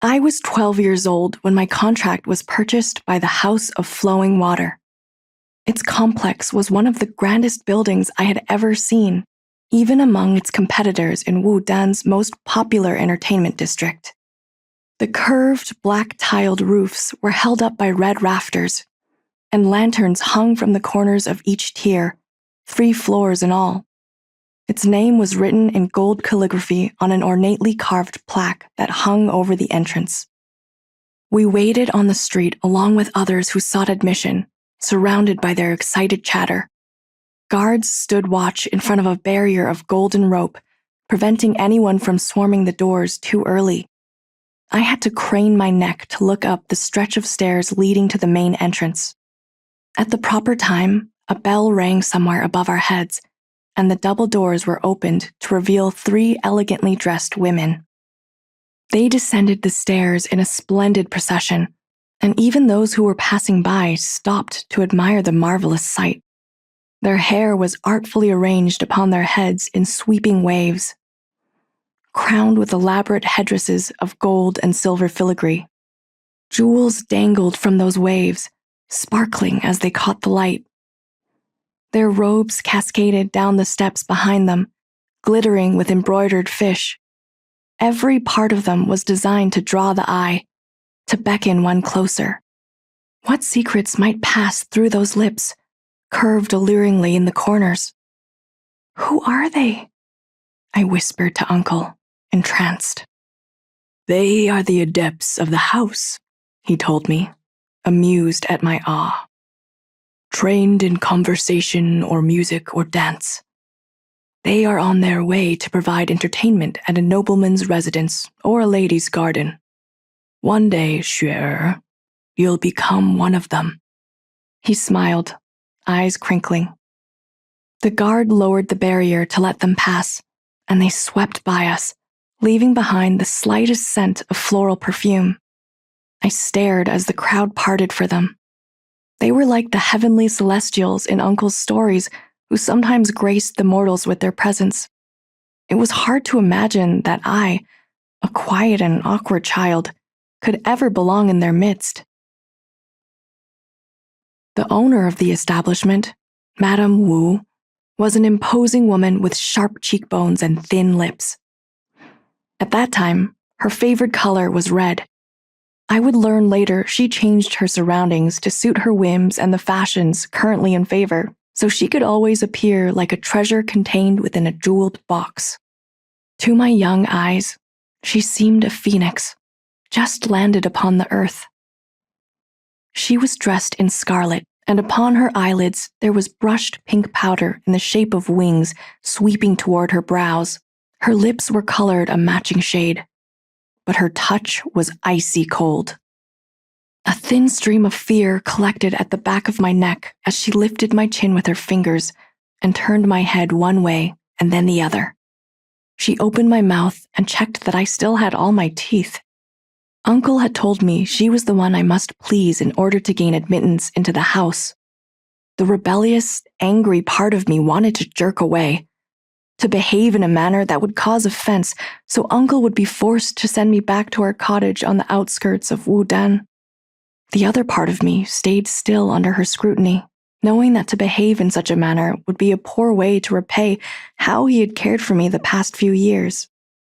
I was 12 years old when my contract was purchased by the House of Flowing Water. Its complex was one of the grandest buildings I had ever seen, even among its competitors in Wudan's most popular entertainment district. The curved, black-tiled roofs were held up by red rafters, and lanterns hung from the corners of each tier, 3 floors in all. Its name was written in gold calligraphy on an ornately carved plaque that hung over the entrance. We waited on the street along with others who sought admission, surrounded by their excited chatter. Guards stood watch in front of a barrier of golden rope, preventing anyone from swarming the doors too early. I had to crane my neck to look up the stretch of stairs leading to the main entrance. At the proper time, a bell rang somewhere above our heads, and the double doors were opened to reveal 3 elegantly dressed women. They descended the stairs in a splendid procession, and even those who were passing by stopped to admire the marvelous sight. Their hair was artfully arranged upon their heads in sweeping waves, crowned with elaborate headdresses of gold and silver filigree. Jewels dangled from those waves, sparkling as they caught the light. Their robes cascaded down the steps behind them, glittering with embroidered fish. Every part of them was designed to draw the eye, to beckon one closer. What secrets might pass through those lips, curved alluringly in the corners? "Who are they?" I whispered to Uncle, entranced. "They are the adepts of the house," he told me, amused at my awe. "Trained in conversation or music or dance. They are on their way to provide entertainment at a nobleman's residence or a lady's garden. One day, Xuer, you'll become one of them." He smiled, eyes crinkling. The guard lowered the barrier to let them pass, and they swept by us, leaving behind the slightest scent of floral perfume. I stared as the crowd parted for them. They were like the heavenly celestials in Uncle's stories who sometimes graced the mortals with their presence. It was hard to imagine that I, a quiet and awkward child, could ever belong in their midst. The owner of the establishment, Madame Wu, was an imposing woman with sharp cheekbones and thin lips. At that time, her favorite color was red. I would learn later she changed her surroundings to suit her whims and the fashions currently in favor, so she could always appear like a treasure contained within a jeweled box. To my young eyes, she seemed a phoenix, just landed upon the earth. She was dressed in scarlet, and upon her eyelids there was brushed pink powder in the shape of wings sweeping toward her brows. Her lips were colored a matching shade, but her touch was icy cold. A thin stream of fear collected at the back of my neck as she lifted my chin with her fingers and turned my head one way and then the other. She opened my mouth and checked that I still had all my teeth. Uncle had told me she was the one I must please in order to gain admittance into the house. The rebellious, angry part of me wanted to jerk away, to behave in a manner that would cause offense, so Uncle would be forced to send me back to our cottage on the outskirts of Wudan. The other part of me stayed still under her scrutiny, knowing that to behave in such a manner would be a poor way to repay how he had cared for me the past few years.